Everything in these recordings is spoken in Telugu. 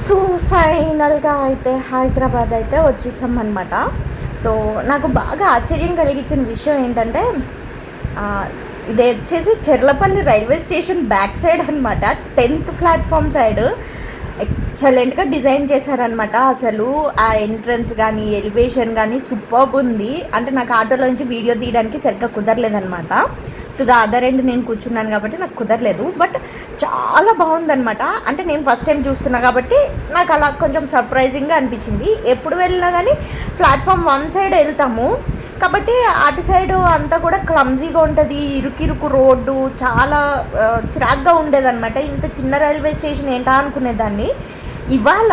సో ఫైనల్గా అయితే హైదరాబాద్ అయితే వచ్చేసామన్నమాట. సో నాకు బాగా ఆశ్చర్యం కలిగించిన విషయం ఏంటంటే ఆ, ఇది వచ్చేసి Cherlapalli railway station back side అనమాట. 10th ప్లాట్ఫామ్ సైడ్ ఎక్సలెంట్గా డిజైన్ చేశారనమాట. అసలు ఆ ఎంట్రన్స్ కానీ ఎలివేషన్ కానీ సూపర్బ్ ఉంది. అంటే నాకు ఆటోలోంచి వీడియో తీయడానికి సరిగ్గా కుదరలేదనమాట. టు ద అదర్ ఎండ్ నేను కూర్చున్నాను కాబట్టి నాకు కుదరలేదు. బట్ చాలా బాగుందనమాట. అంటే నేను ఫస్ట్ టైం చూస్తున్నా కాబట్టి నాకు అలా కొంచెం సర్ప్రైజింగ్గా అనిపించింది. ఎప్పుడు వెళ్ళినా కానీ ప్లాట్ఫామ్ 1 సైడ్ వెళ్తాము కాబట్టి అటు సైడ్ అంతా కూడా క్లమ్జీగా ఉంటుంది, ఇరుకిరుకు రోడ్డు, చాలా చిరాగ్గా ఉండేదన్నమాట. ఇంత చిన్న రైల్వే స్టేషన్ ఏంటా అనుకునేదాన్ని. ఇవాళ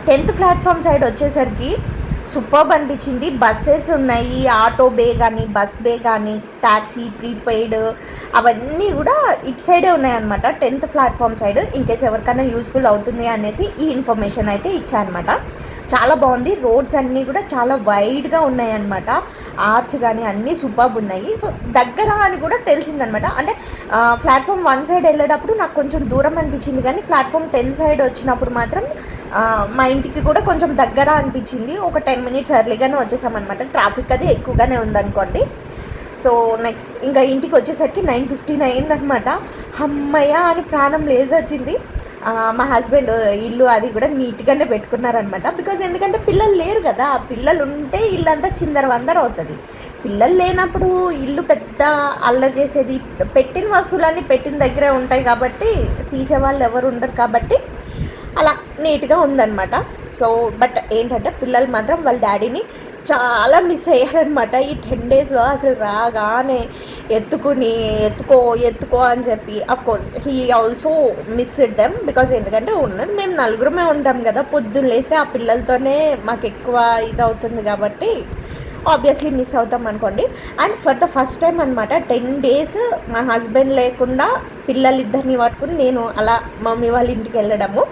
10th ప్లాట్ఫామ్ సైడ్ వచ్చేసరికి సూపర్బ్ అనిపించింది. బస్సెస్ ఉన్నాయి, ఆటో బే కానీ బస్ బే కానీ ట్యాక్సీ ప్రీపెయిడ్ అవన్నీ కూడా ఇటు సైడే ఉన్నాయన్నమాట. 10th ప్లాట్ఫామ్ సైడ్ ఇన్కేస్ ఎవరికైనా యూస్ఫుల్ అవుతుంది అనేసి ఈ ఇన్ఫర్మేషన్ అయితే ఇచ్చానమాట. చాలా బాగుంది. రోడ్స్ అన్నీ కూడా చాలా వైడ్గా ఉన్నాయన్నమాట. ఆర్చ్ కానీ అన్నీ సూపర్బ్ ఉన్నాయి. సో దగ్గర అని కూడా తెలిసిందనమాట. అంటే ప్లాట్ఫామ్ 1 సైడ్ వెళ్ళేటప్పుడు నాకు కొంచెం దూరం అనిపించింది, కానీ ప్లాట్ఫామ్ 10 సైడ్ వచ్చినప్పుడు మాత్రం మా ఇంటికి కూడా కొంచెం దగ్గర అనిపించింది. ఒక 10 minutes ఎర్లీగానే వచ్చేసామన్నమాట. ట్రాఫిక్ అది ఎక్కువగానే ఉందనుకోండి. సో నెక్స్ట్ ఇంకా ఇంటికి వచ్చేసరికి 9:15 అయిందనమాట. అమ్మయ్య అని ప్రాణం లేచొచ్చింది. మా హస్బెండ్ ఇల్లు అది కూడా నీట్గానే పెట్టుకున్నారనమాట. బికాజ్ ఎందుకంటే పిల్లలు లేరు కదా, పిల్లలు ఉంటే ఇల్లు అంతా చిందరవందర అవుతుంది. పిల్లలు లేనప్పుడు ఇల్లు పెద్ద అల్లరి చేసేది, పెట్టిన వస్తువులన్నీ పెట్టిన దగ్గరే ఉంటాయి కాబట్టి తీసేవాళ్ళు ఎవరు ఉండరు కాబట్టి అలా నీట్గా ఉందన్నమాట. సో బట్ ఏంటంటే పిల్లలు మాత్రం వాళ్ళ డాడీని చాలా మిస్ అయ్యారనమాట. ఈ 10 daysలో అసలు రాగానే ఎత్తుకో అని చెప్పి. Of course he also miss them. Because ఎందుకంటే ఉన్నది మేము నలుగురమే ఉంటాం కదా, పొద్దున్న లేస్తే ఆ పిల్లలతోనే మాకు ఎక్కువ ఇది అవుతుంది కాబట్టి ఆబ్వియస్లీ మిస్ అవుతాం అనుకోండి. And for the first time అనమాట 10 days మా హస్బెండ్ లేకుండా పిల్లలిద్దరిని పట్టుకుని నేను అలా మమ్మీ వాళ్ళ ఇంటికి వెళ్ళడము.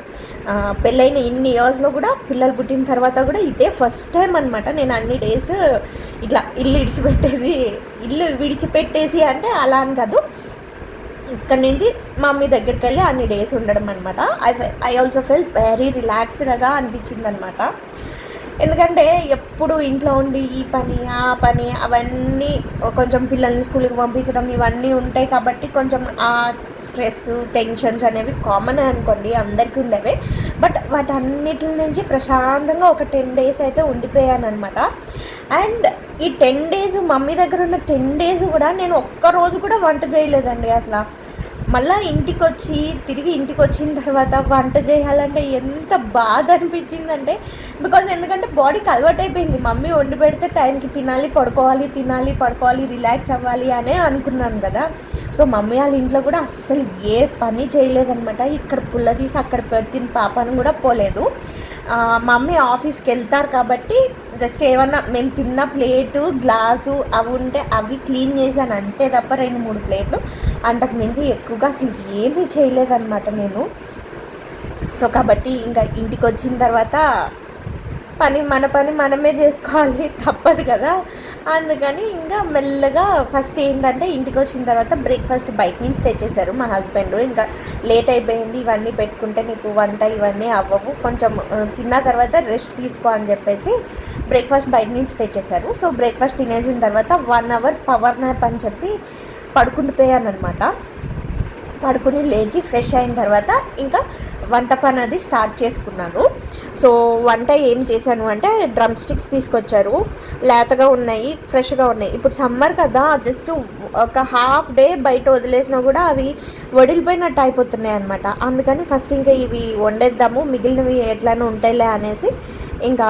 పెళ్ళైన ఇన్ని ఇయర్స్లో కూడా పిల్లలు పుట్టిన తర్వాత కూడా ఇదే ఫస్ట్ టైం అనమాట. నేను అన్ని డేస్ ఇట్లా ఇల్లు విడిచిపెట్టేసి అంటే అలా అని కాదు, ఇక్కడ నుంచి మమ్మీ దగ్గరికి వెళ్ళి అన్ని డేస్ ఉండడం అనమాట. ఐ ఆల్సో ఫెల్ వెరీ రిలాక్స్డ్గా అనిపించింది అనమాట. ఎందుకంటే ఎప్పుడు ఇంట్లో ఉండి ఈ పని ఆ పని అవన్నీ కొంచెం పిల్లల్ని స్కూల్కి పంపించడం ఇవన్నీ ఉంటాయి కాబట్టి కొంచెం ఆ స్ట్రెస్ టెన్షన్స్ అనేవి కామన్ అనుకోండి, అందరికీ ఉండేవే. బట్ వాటన్నిటి నుంచి ప్రశాంతంగా ఒక 10 days అయితే ఉండిపోయాను అనమాట. అండ్ ఈ 10 days మమ్మీ దగ్గర ఉన్న 10 days కూడా నేను ఒక్కరోజు కూడా వంట చేయలేదండి. అసలు మళ్ళీ తిరిగి ఇంటికి వచ్చిన తర్వాత వంట చేయాలంటే ఎంత బాధ అనిపించిందంటే, బికాజ్ ఎందుకంటే బాడీకి అలవాటు అయిపోయింది. మమ్మీ వండి పెడితే టైంకి తినాలి పడుకోవాలి రిలాక్స్ అవ్వాలి అనే అనుకున్నాను కదా. సో మమ్మీ వాళ్ళ ఇంట్లో కూడా అస్సలు ఏ పని చేయలేదన్నమాట. ఇక్కడ పుల్ల తీసి అక్కడ పెట్టిన పాపను కూడా పోలేదు. మమ్మీ ఆఫీస్కి వెళ్తారు కాబట్టి జస్ట్ ఏమన్నా మేము తిన్న ప్లేటు గ్లాసు అవి ఉంటే అవి క్లీన్ చేశాను అంతే తప్ప 2-3 ప్లేట్లు అంతకు మించి ఎక్కువగా అసలు ఏమీ చేయలేదన్నమాట నేను. సో కాబట్టి ఇంకా ఇంటికి వచ్చిన తర్వాత మన పని మనమే చేసుకోవాలి, తప్పదు కదా. అందుకని ఇంకా మెల్లగా ఫస్ట్ ఏంటంటే ఇంటికి వచ్చిన తర్వాత బ్రేక్ఫాస్ట్ బయట నుంచి తెచ్చేశారు మా హస్బెండ్. ఇంకా లేట్ అయిపోయింది, ఇవన్నీ పెట్టుకుంటే నీకు వంట ఇవన్నీ అవ్వవు, కొంచెం తిన్న తర్వాత రెస్ట్ తీసుకో అని చెప్పేసి బ్రేక్ఫాస్ట్ బయట నుంచి తెచ్చేశారు. సో బ్రేక్ఫాస్ట్ తినేసిన తర్వాత 1 hour పవర్ నాప్ అని చెప్పి పడుకుండిపోయాను అనమాట. పడుకుని లేచి ఫ్రెష్ అయిన తర్వాత ఇంకా వంట పని అది స్టార్ట్ చేసుకున్నాను. సో వంట ఏం చేశాను అంటే డ్రమ్ స్టిక్స్ తీసుకొచ్చారు, లేతగా ఉన్నాయి, ఫ్రెష్గా ఉన్నాయి. ఇప్పుడు సమ్మర్ కదా, జస్ట్ ఒక హాఫ్ డే బయట వదిలేసినా కూడా అవి వడిలిపోయినట్టు అయిపోతున్నాయి అనమాట. అందుకని ఫస్ట్ ఇంకా ఇవి వండేద్దాము, మిగిలినవి ఎట్లయినా ఉంటాయిలే అనేసి ఇంకా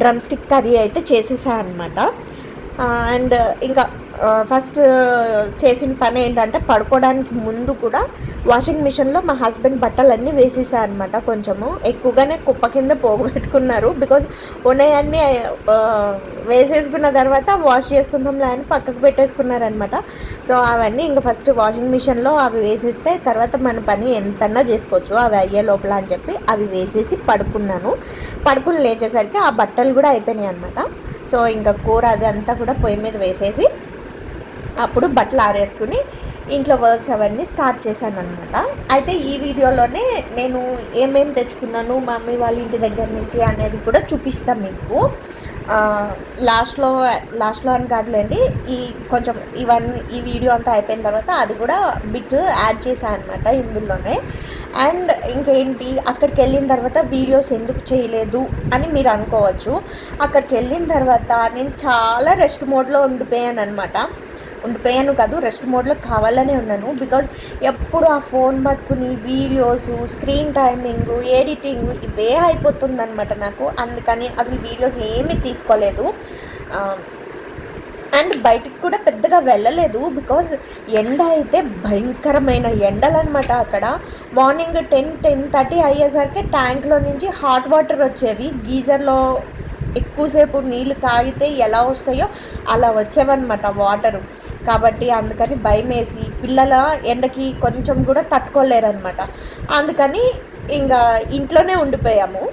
డ్రమ్ స్టిక్ కర్రీ అయితే చేసేసాను అనమాట. అండ్ ఇంకా ఫస్ట్ చేసిన పని ఏంటంటే పడుకోవడానికి ముందు కూడా వాషింగ్ మిషన్లో మా హస్బెండ్ బట్టలన్నీ వేసేసారు అనమాట. కొంచెము ఎక్కువగానే కుప్ప కింద పోగొట్టుకున్నారు. బికాజ్ ఉన్నాయన్నీ వేసేసుకున్న తర్వాత వాష్ చేసుకుందాంలే అని పక్కకు పెట్టేసుకున్నారనమాట. సో అవన్నీ ఇంకా ఫస్ట్ వాషింగ్ మిషన్లో అవి వేసేస్తే తర్వాత మన పని ఎంతన్నా చేసుకోవచ్చు అవి అయ్యే లోపల అని చెప్పి అవి వేసేసి పడుకుని లేచేసరికి ఆ బట్టలు కూడా అయిపోయినాయి అనమాట. సో ఇంకా కూర అది అంతా కూడా పొయ్యి మీద వేసేసి అప్పుడు బట్టలు ఆరేసుకుని ఇంట్లో వర్క్స్ అవన్నీ స్టార్ట్ చేశాను అనమాట. అయితే ఈ వీడియోలోనే నేను ఏమేమి తెచ్చుకున్నాను మమ్మీ వాళ్ళ ఇంటి దగ్గర నుంచి అనేది కూడా చూపిస్తాను మీకు. లాస్ట్లో అని కాదులేండి, ఈ కొంచెం ఇవన్నీ ఈ వీడియో అంతా అయిపోయిన తర్వాత అది కూడా బిట్ యాడ్ చేశాను అనమాట ఇందులోనే. అండ్ ఇంకేంటి, అక్కడికి వెళ్ళిన తర్వాత వీడియోస్ ఎందుకు చేయలేదు అని మీరు అనుకోవచ్చు. అక్కడికి వెళ్ళిన తర్వాత నేను చాలా రెస్ట్ మోడ్లో ఉండిపోయాను కాదు, రెస్ట్ మోడ్లో కావాలనే ఉన్నాను. బికాజ్ ఎప్పుడు ఆ ఫోన్ పట్టుకుని వీడియోస్, స్క్రీన్ టైమింగ్, ఎడిటింగ్ ఇవే అయిపోతుందన్నమాట నాకు. అందుకని అసలు వీడియోస్ ఏమీ తీసుకోలేదు. అండ్ బయటికి కూడా పెద్దగా వెళ్ళలేదు. బికాజ్ ఎండ అయితే భయంకరమైన ఎండలు అనమాట. అక్కడ మార్నింగ్ 10-10:30 అయ్యేసరికి ట్యాంక్లో నుంచి హాట్ వాటర్ వచ్చేవి. గీజర్లో ఎక్కువసేపు నీళ్ళు కాగితే ఎలా వస్తాయో అలా వచ్చేవన్నమాట వాటరు. కాబట్టి అందుకని భయం వేసి పిల్లల ఎండకి కొంచెం కూడా తట్టుకోలేరనమాట. అందుకని ఇంకా ఇంట్లోనే ఉండిపోయాము.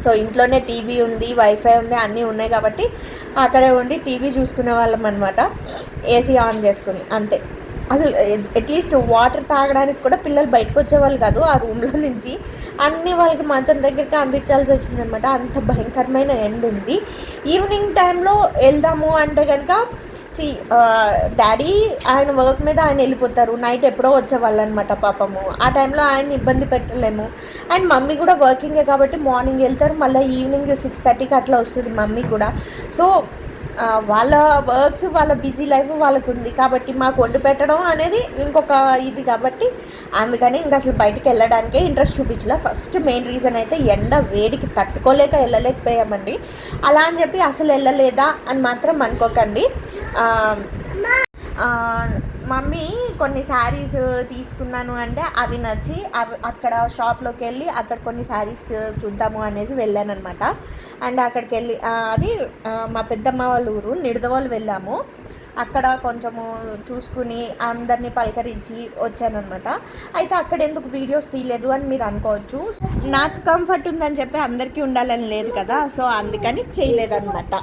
సో ఇంట్లోనే టీవీ ఉంది, వైఫై ఉంది, అన్నీ ఉన్నాయి కాబట్టి అక్కడే ఉండి టీవీ చూసుకునే వాళ్ళం అనమాట, ఏసీ ఆన్ చేసుకుని అంతే. అసలు అట్లీస్ట్ వాటర్ తాగడానికి కూడా పిల్లలు బయటకు వచ్చేవాళ్ళు కాదు ఆ రూమ్లో నుంచి. అన్నీ వాళ్ళకి మంచం దగ్గరికి అందించాల్సి వచ్చిందనమాట. అంత భయంకరమైన ఎండ ఉంది. ఈవినింగ్ టైంలో వెళ్దాము అంటే కనుక డాడీ ఆయన వర్క్ మీద ఆయన వెళ్ళిపోతారు. నైట్ ఎప్పుడో వచ్చేవాళ్ళు అనమాట పాపము. ఆ టైంలో ఆయన ఇబ్బంది పెట్టలేము. అండ్ మమ్మీ కూడా వర్కింగే కాబట్టి మార్నింగ్ వెళ్తారు, మళ్ళీ ఈవినింగ్ 6:30కి అట్లా వస్తుంది మమ్మీ కూడా. సో వాళ్ళ వర్క్స్, వాళ్ళ బిజీ లైఫ్ వాళ్ళకు ఉంది కాబట్టి మాకు వండి పెట్టడం అనేది ఇంకొక ఇది కాబట్టి అందుకని ఇంకా అసలు బయటికి వెళ్ళడానికే ఇంట్రెస్ట్ చూపించలే. ఫస్ట్ మెయిన్ రీజన్ అయితే ఎండ వేడికి తట్టుకోలేక వెళ్ళలేకపోయామండి. అలా అని చెప్పి అసలు వెళ్ళలేదా అని మాత్రం అనుకోకండి. మమ్మీ కొన్ని శారీస్ తీసుకున్నాను అంటే అవి నచ్చి అక్కడ షాప్లోకి వెళ్ళి అక్కడ కొన్ని శారీస్ చూద్దాము అనేసి వెళ్ళాను అనమాట. అండ్ అక్కడికి వెళ్ళి అది మా పెద్దమ్మ వాళ్ళ ఊరు నిడదవోలు వెళ్ళాము. అక్కడ కొంచెము చూసుకుని అందరినీ పలకరించి వచ్చానమాట. అయితే అక్కడ ఎందుకు వీడియోస్ తీయలేదు అని మీరు అనుకోవచ్చు. నాకు కంఫర్ట్ ఉందని చెప్పి అందరికీ ఉండాలని లేదు కదా, సో అందుకని చేయలేదన్నమాట.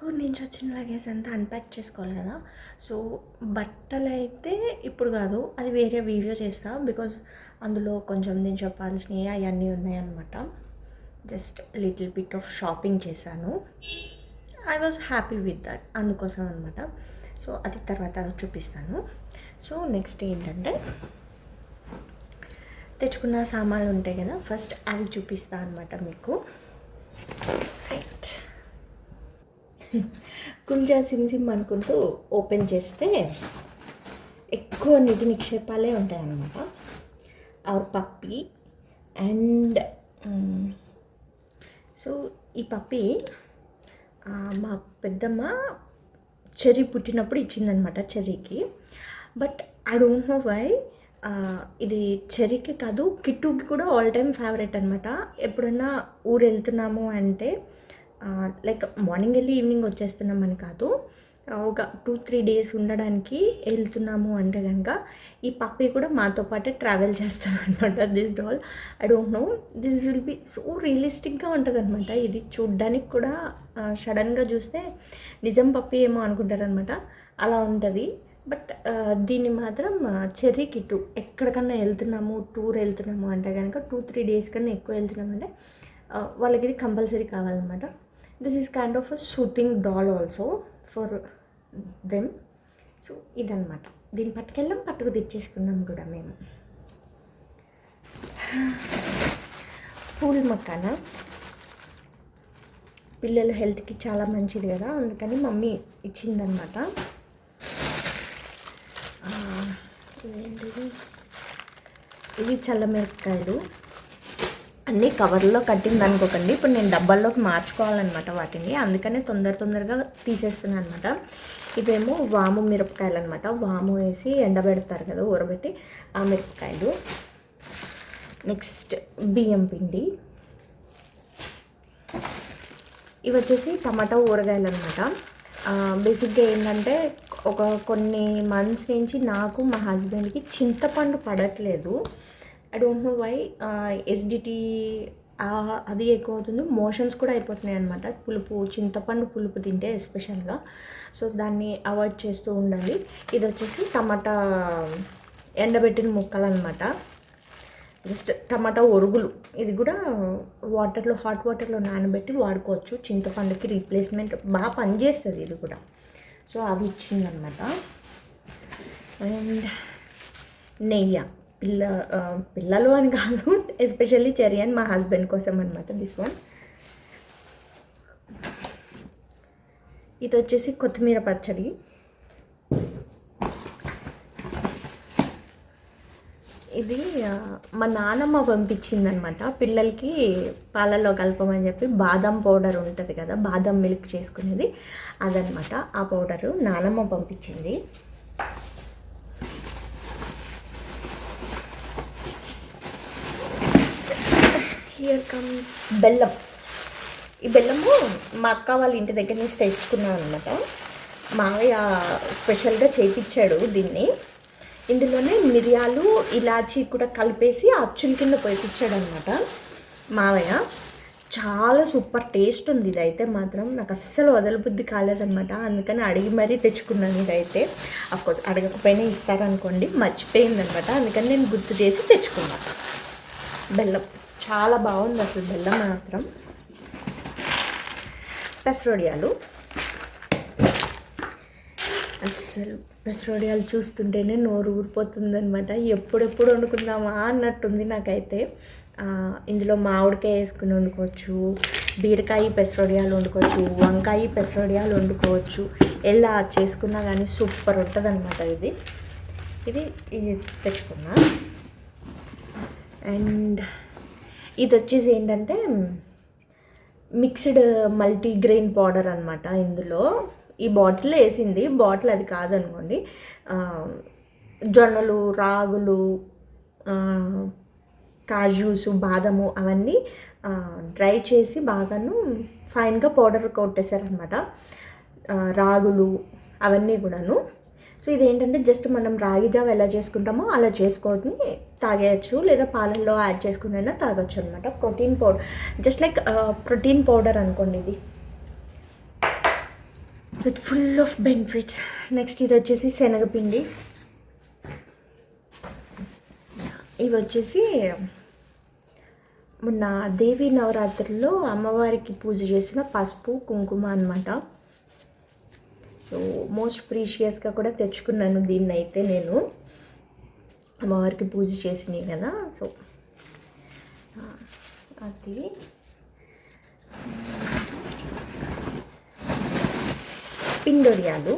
ఊరి నుంచి వచ్చిన లగేజ్ అంతా అన్ప్యాక్ చేసుకోవాలి కదా. సో బట్టలు అయితే ఇప్పుడు కాదు, అది వేరే వీడియో చేస్తా. బికాజ్ అందులో కొంచెం నేను చెప్పాల్సినవి అవన్నీ ఉన్నాయన్నమాట. Just little bit of shopping చేశాను. I was happy with that, అందుకోసం అనమాట. సో అది తర్వాత చూపిస్తాను. సో నెక్స్ట్ ఏంటంటే తెచ్చుకున్న సామాన్లు ఉంటాయి కదా, ఫస్ట్ అవి చూపిస్తాను అనమాట మీకు. రైట్, కుంజా సిమ్ అనుకుంటూ ఓపెన్ చేస్తే ఎక్కువ నిధి నిక్షేపాలే ఉంటాయన్నమాట. Our puppy. అండ్ సో ఈ పప్పీ మా పెద్దమ్మ చెర్రీ పుట్టినప్పుడు ఇచ్చిందనమాట చెర్రీకి. But I don't know why ఇది చెర్రీకి కాదు, కిట్టుకి కూడా ఆల్ టైమ్ ఫేవరెట్ అనమాట. ఎప్పుడైనా ఊరు వెళ్తున్నాము అంటే లైక్ మార్నింగ్ వెళ్ళి ఈవినింగ్ వచ్చేస్తున్నామని కాదు, ఒక 2-3 డేస్ ఉండడానికి వెళ్తున్నాము అంటే కనుక ఈ పప్పీ కూడా మాతో పాటే ట్రావెల్ చేస్తాను అనమాట. This doll I don't know, this will be so రియలిస్టిక్గా ఉంటుంది అనమాట. ఇది చూడ్డానికి కూడా సడన్గా చూస్తే నిజం పప్పీ ఏమో అనుకుంటారనమాట, అలా ఉంటుంది. బట్ దీన్ని మాత్రం చెర్రీ కిట్టు. ఎక్కడికన్నా వెళ్తున్నాము, టూర్ వెళ్తున్నాము అంటే కనుక 2-3 డేస్ కన్నా ఎక్కువ వెళ్తున్నామంటే వాళ్ళకి ఇది కంపల్సరీ కావాలన్నమాట. This is kind of a shooting doll also for them. So ఇదన్నమాట. దీన్ని పట్టుకు తెచ్చేసుకున్నాం కూడా మేము. పూల్ మక్కాన పిల్లల హెల్త్కి చాలా మంచిది కదా, అందుకని మమ్మీ ఇచ్చిందనమాట. ఇదేంటిది, ఇవి చల్లమిరపకాయలు. అన్నీ కవర్లో కట్టింది అనుకోకండి, ఇప్పుడు నేను డబ్బాల్లోకి మార్చుకోవాలన్నమాట వాటిని, అందుకనే తొందరగా తీసేస్తున్నాను అనమాట. ఇవేమో వాము మిరపకాయలు అనమాట. వాము వేసి ఎండబెడతారు కదా ఊరబెట్టి, ఆ మిరపకాయలు. నెక్స్ట్ బియ్యం పిండి. ఇవి వచ్చేసి టమాటా ఊరగాయలు అనమాట. బేసిక్గా ఏంటంటే కొన్ని మంత్స్ నుంచి నాకు మా హస్బెండ్కి చింతపండు పడట్లేదు. I don't know why. Acidity అది ఎక్కువ అవుతుంది, మోషన్స్ కూడా అయిపోతున్నాయి అనమాట. పులుపు, చింతపండు పులుపు తింటే ఎస్పెషల్గా. సో దాన్ని అవాయిడ్ చేస్తూ ఉండాలి. ఇది వచ్చేసి టమాటా ఎండబెట్టిన ముక్కలు అనమాట, జస్ట్ టమాటా ఒరుగులు. ఇది కూడా వాటర్లో, హాట్ వాటర్లో నానబెట్టి వాడుకోవచ్చు, చింతపండుకి రీప్లేస్మెంట్, బాగా పనిచేస్తుంది ఇది కూడా. సో అవి ఇచ్చిందనమాట. అండ్ నెయ్యి, పిల్లలు అని కాదు, ఎస్పెషల్లీ చెర్రీ అండ్ మా హస్బెండ్ కోసం అనమాట దిస్ వన్. ఇది వచ్చేసి కొత్తిమీర పచ్చడి. ఇది మా నాన్నమ్మ పంపించిందనమాట పిల్లలకి పాలల్లో కలపమని చెప్పి. బాదం పౌడర్ ఉంటుంది కదా, బాదం మిల్క్ చేసుకునేది, అదనమాట. ఆ పౌడరు నాన్నమ్మ పంపించింది. హియర్ కమ్స్ బెల్లం. ఈ బెల్లము మా అక్క వాళ్ళ ఇంటి దగ్గర నుంచి తెచ్చుకున్నాను అనమాట. మావయ్య స్పెషల్గా చేయించాడు దీన్ని. ఇందులోనే మిరియాలు, ఇలాచీ కూడా కలిపేసి అచ్చుల కింద పోయిపించాడు అనమాట మావయ్య. చాలా సూపర్ టేస్ట్ ఉంది. ఇదైతే మాత్రం నాకు అస్సలు వదలబుద్ధి కాలేదనమాట, అందుకని అడిగి మరీ తెచ్చుకున్నాను. ఇదైతే అఫ్కోర్స్ అడగకపోయినా ఇస్తారనుకోండి, మర్చిపోయిందనమాట, అందుకని నేను గుర్తు చేసి తెచ్చుకున్నాను. బెల్లం చాలా బాగుంది అసలు, బెల్లం మాత్రం. పెసరొడియాలు, అస్సలు పెసరొడియాలు చూస్తుంటేనే నోరు ఊరిపోతుందనమాట. ఎప్పుడెప్పుడు వండుకుందామా అన్నట్టుంది నాకైతే. ఇందులో మామిడికాయ వేసుకుని వండుకోవచ్చు, బీరకాయ పెసరొడియాలు వండుకోవచ్చు, వంకాయ పెసరొడియాలు వండుకోవచ్చు. ఎలా చేసుకున్నా కానీ సూపర్ ఉంటుంది అనమాట. ఇది తెచ్చుకున్నా. అండ్ ఇది వచ్చేసి ఏంటంటే మిక్స్డ్ మల్టీగ్రెయిన్ పౌడర్ అనమాట. ఇందులో ఈ బాటిల్ వేసింది, బాటిల్ అది కాదనుకోండి. జొన్నలు, రాగులు, కాజూస్, బాదము అవన్నీ డ్రై చేసి బాగాను ఫైన్గా పౌడర్ కొట్టేశారనమాట. రాగులు అవన్నీ కూడాను. సో ఇదేంటంటే జస్ట్ మనం రాగి జావ ఎలా చేసుకుంటామో అలా చేసుకొని తాగేయచ్చు, లేదా పాలల్లో యాడ్ చేసుకుని అయినా తాగొచ్చు అనమాట. Protein powder, just like protein powder అనుకోండి ఇది, with full of benefits. Next ఇది వచ్చేసి శనగపిండి. ఇవి వచ్చేసి మొన్న దేవీ నవరాత్రుల్లో అమ్మవారికి పూజ చేసిన పసుపు, కుంకుమ అనమాట. సో మోస్ట్ ప్రీషియస్గా కూడా తెచ్చుకున్నాను దీన్ని అయితే నేను, అమ్మవారికి పూజ చేసినవి కదా. సో అది పిండొడియాలు.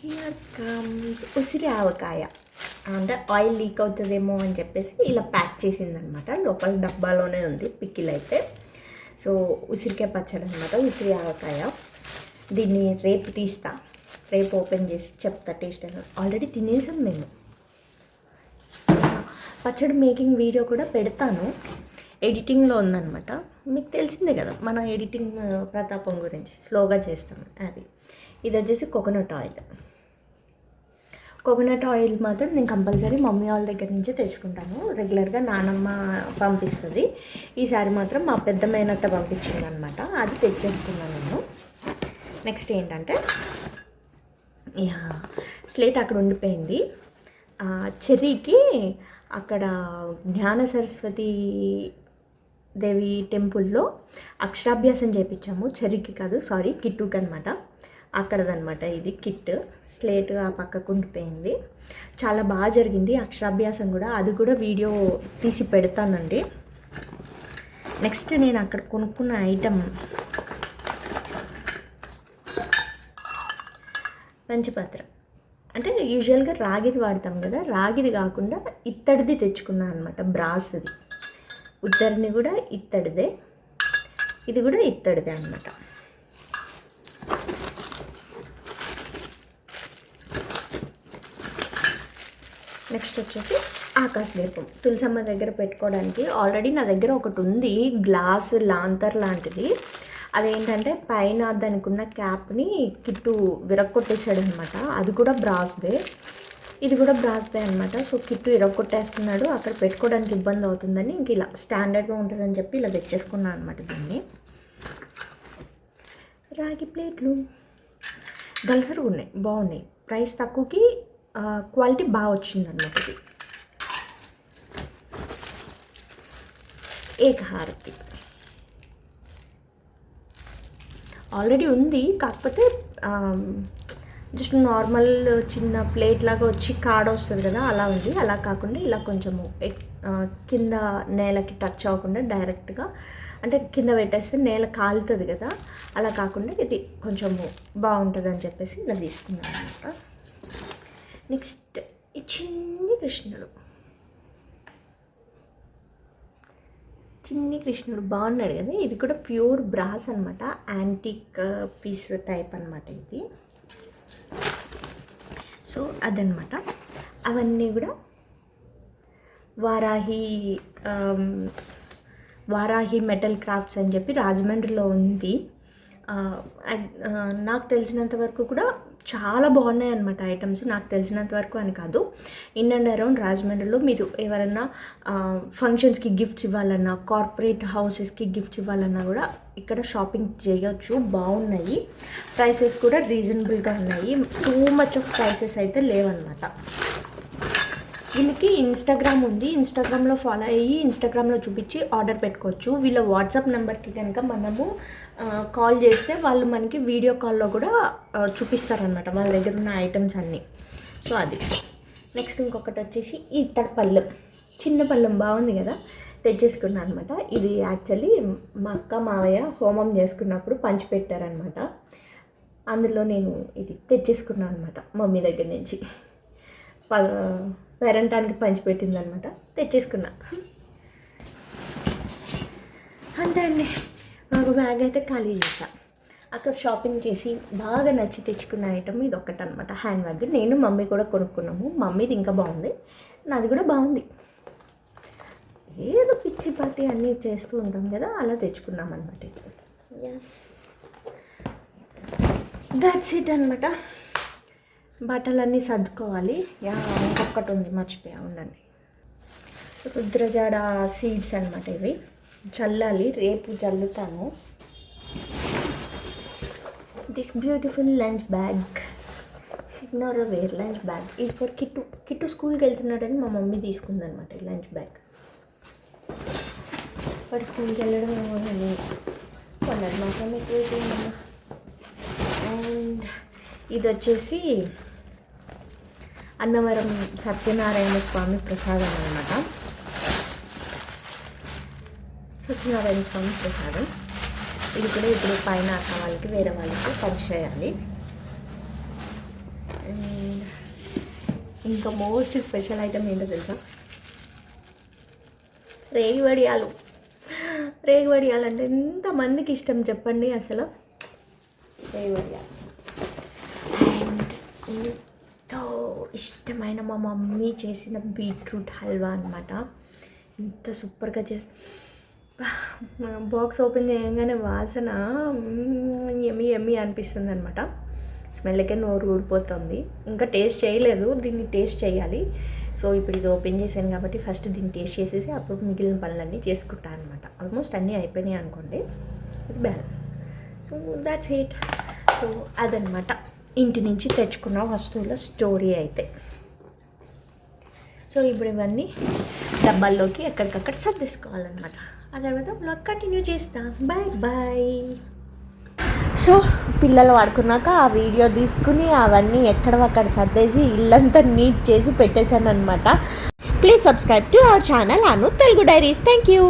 హియర్ కమ్స్ ఉసిరి ఆవకాయ. అంటే ఆయిల్ లీక్ అవుతుందేమో అని చెప్పేసి ఇలా ప్యాక్ చేసిందనమాట, లోపల డబ్బాలోనే ఉంది పికిల్ అయితే. సో ఉసిరికాయ పచ్చడి అనమాట, ఉసిరి ఆవకాయ. దీన్ని రేపు తీస్తా, రేపు ఓపెన్ చేసి చెప్తా టేస్ట్ అని. ఆల్రెడీ తినేసాం మేము. పచ్చడి మేకింగ్ వీడియో కూడా పెడతాను, ఎడిటింగ్లో ఉందన్నమాట. మీకు తెలిసిందే కదా మన ఎడిటింగ్ ప్రతాపం గురించి, స్లోగా చేస్తాం అది. ఇది వచ్చేసి కోకోనట్ ఆయిల్. కోకోనట్ ఆయిల్ మాత్రం నేను కంపల్సరీ మమ్మీ వాళ్ళ దగ్గర నుంచే తెచ్చుకుంటాను, రెగ్యులర్గా నానమ్మ పంపిస్తుంది. ఈసారి మాత్రం మా పెద్ద మేనత్త పంపించింది అనమాట, అది తెచ్చేసుకున్నాను నేను. నెక్స్ట్ ఏంటంటే స్లేట్ అక్కడ ఉండిపోయింది. చెర్రీకి అక్కడ జ్ఞాన సరస్వతి దేవి టెంపుల్లో అక్షరాభ్యాసం చేయించాము. చెర్రీకి కాదు, సారీ, కిట్టుకి అనమాట. అక్కడదనమాట ఇది కిట్. స్లేట్ ఆ పక్కకు ఉండిపోయింది. చాలా బాగా జరిగింది అక్షరాభ్యాసం కూడా, అది కూడా వీడియో తీసి పెడతానండి. నెక్స్ట్ నేను అక్కడ కొనుక్కున్న ఐటమ్ పంచపాత్ర. అంటే యూజువల్గా రాగిది వాడతాం కదా, రాగిది కాకుండా ఇత్తడిది తెచ్చుకున్నాను అనమాట, బ్రాస్ది. ఉత్తడిని కూడా ఇత్తడిదే, ఇది కూడా ఇత్తడిదే అనమాట. నెక్స్ట్ వచ్చేసి ఆకాశ దీపం, తులసమ్మ దగ్గర పెట్టుకోవడానికి. ఆల్రెడీ నా దగ్గర ఒకటి ఉంది, గ్లాస్ లాంతర్ లాంటిది. అదేంటంటే పైన దానికి ఉన్న క్యాప్ని కిట్టు విరక్కొట్టేసాడు అనమాట, అది కూడా బ్రాస్దే. ఇది కూడా బ్రాస్దే అనమాట. సో కిట్టు ఇరగొట్టేస్తున్నాడు, అక్కడ పెట్టుకోవడానికి ఇబ్బంది అవుతుందని ఇంక ఇలా స్టాండర్డ్గా ఉంటుందని చెప్పి ఇలా తెచ్చేసుకున్నాను అనమాట. దీన్ని రాగి ప్లేట్లు దల్సరుగా ఉన్నాయి, బాగున్నాయి, ప్రైస్ తక్కువకి క్వాలిటీ బాగా వచ్చిందన్నమాట. ఇది ఏకహారతి ఆల్రెడీ ఉంది, కాకపోతే జస్ట్ నార్మల్ చిన్న ప్లేట్ లాగా వచ్చి కాడ వస్తుంది కదా, అలా ఉంది. అలా కాకుండా ఇలా కొంచెము కింద నేలకి టచ్ అవ్వకుండా డైరెక్ట్గా, అంటే కింద పెట్టేస్తే నేల కాలుతుంది కదా, అలా కాకుండా ఇది కొంచెము బాగుంటుంది అని చెప్పేసి ఇలా తీసుకున్నాను అనమాట. నెక్స్ట్ ఈ చిన్ని కృష్ణుడు బాగున్నాడు కదా. ఇది కూడా ప్యూర్ బ్రాస్ అనమాట, యాంటిక్ పీస్ టైప్ అనమాట ఇది. సో అదనమాట. అవన్నీ కూడా వారాహి మెటల్ క్రాఫ్ట్స్ అని చెప్పి రాజమండ్రిలో ఉంది. నాకు తెలిసినంత వరకు కూడా చాలా బాగున్నాయి అనమాట ఐటమ్స్. నాకు తెలిసినంత వరకు అని కాదు, ఇన్ అండ్ అరౌండ్ రాజమండ్రిలో మీరు ఎవరన్నా ఫంక్షన్స్కి గిఫ్ట్స్ ఇవ్వాలన్నా, కార్పొరేట్ హౌసెస్కి గిఫ్ట్స్ ఇవ్వాలన్నా కూడా ఇక్కడ షాపింగ్ చేయొచ్చు. బాగున్నాయి, ప్రైసెస్ కూడా రీజనబుల్గా ఉన్నాయి, టూ మచ్ ఆఫ్ ప్రైసెస్ అయితే లేవన్నమాట. వీళ్ళకి ఇన్స్టాగ్రామ్ ఉంది, ఇన్స్టాగ్రామ్లో ఫాలో అయ్యి ఇన్స్టాగ్రామ్లో చూపించి ఆర్డర్ పెట్టుకోవచ్చు. వీళ్ళ వాట్సాప్ నెంబర్కి కనుక మనము కాల్ చేస్తే వాళ్ళు మనకి వీడియో కాల్లో కూడా చూపిస్తారనమాట వాళ్ళ దగ్గర ఉన్న ఐటమ్స్ అన్నీ. సో అది. నెక్స్ట్ ఇంకొకటి వచ్చేసి ఈ పళ్ళెం, చిన్న పళ్ళెం బాగుంది కదా, తెచ్చేసుకున్నాను అనమాట. ఇది యాక్చువల్లీ మా అక్క మావయ్య హోమం చేసుకున్నప్పుడు పంచిపెట్టారనమాట. అందులో నేను ఇది తెచ్చేసుకున్నాను అనమాట మమ్మీ దగ్గర నుంచి. పేరెంటానికి పంచిపెట్టిందనమాట, తెచ్చేసుకున్నా. అంతే అండి. నాకు బ్యాగ్ అయితే ఖాళీ చేసా. అక్కడ షాపింగ్ చేసి బాగా నచ్చి తెచ్చుకున్న ఐటమ్ ఇది ఒకటి అనమాట, హ్యాండ్ బ్యాగ్. నేను మమ్మీ కూడా కొనుక్కున్నాము. మమ్మీది ఇంకా బాగుంది, నాది కూడా బాగుంది. ఏదో పిచ్చి పార్టీ అన్నీ చేస్తూ ఉంటాం కదా, అలా తెచ్చుకున్నాం అనమాట. ఎస్, దట్స్ ఇట్ అనమాట. బట్టలన్నీ సర్దుకోవాలి. ఇంకొకటి ఉంది, మర్చిపోయా, ఉండండి. రుద్రజాడ సీడ్స్ అనమాట, ఇవి చల్లాలి, రేపు చల్లుతాను. This beautiful lunch bag, ignore where lunch bag. ఇది ఫర్ కిట్టు స్కూల్కి వెళ్తున్నాడని మా మమ్మీ తీసుకుందనమాట ఈ లంచ్ బ్యాగ్. వాడు స్కూల్కి వెళ్ళడం ఏమో నేను కొన్నాడు, మాత్రం ఎక్కువ. అండ్ ఇది వచ్చేసి అన్నవరం సత్యనారాయణ స్వామి ప్రసాదం అనమాట. సత్యనారాయణ స్వామి ప్రసాదం ఇది కూడా ఇప్పుడు పైన అక్క వాళ్ళకి వేరే వాళ్ళకి పంచేయాలి. ఇంకా మోస్ట్ స్పెషల్ ఐటమ్ ఏంటో తెలుసా, రేగి వడియాలు. రేగి వడియాలు అంటే ఎంతమందికి ఇష్టం చెప్పండి అసలు. రేగి వడియాలు అండ్ ఎంతో ఇష్టమైన మా మమ్మీ చేసిన బీట్రూట్ హల్వా అనమాట. ఎంత సూపర్గా బాక్స్ ఓపెన్ చేయగానే వాసన ఎమ్మి ఎమ్మి అనిపిస్తుంది అనమాట. స్మెల్కే నోరు ఊడిపోతుంది. ఇంకా టేస్ట్ చేయలేదు, దీన్ని టేస్ట్ చేయాలి. సో ఇప్పుడు ఇది ఓపెన్ చేశాను కాబట్టి ఫస్ట్ దీన్ని టేస్ట్ చేసేసి అప్పుడు మిగిలిన పనులన్నీ చేసుకుంటాను అనమాట. ఆల్మోస్ట్ అన్నీ అయిపోయినాయి అనుకోండి, ఇది ball. So that's it. So అదనమాట ఇంటి నుంచి తెచ్చుకున్న వస్తువుల స్టోరీ అయితే. సో ఇప్పుడు ఇవన్నీ డబ్బాల్లోకి ఎక్కడికక్కడ సర్దేసుకోవాలన్నమాట. ఆ తర్వాత బ్లాగ్ కంటిన్యూ చేస్తా. Bye bye. సో పిల్లలు పడుకున్నాక ఆ వీడియో తీసుకుని అవన్నీ ఎక్కడవక్కడ సర్దేసి ఇల్లంతా నీట్ చేసి పెట్టేశాను అనమాట. Please subscribe to our channel Anu Telugu diaries. Thank you.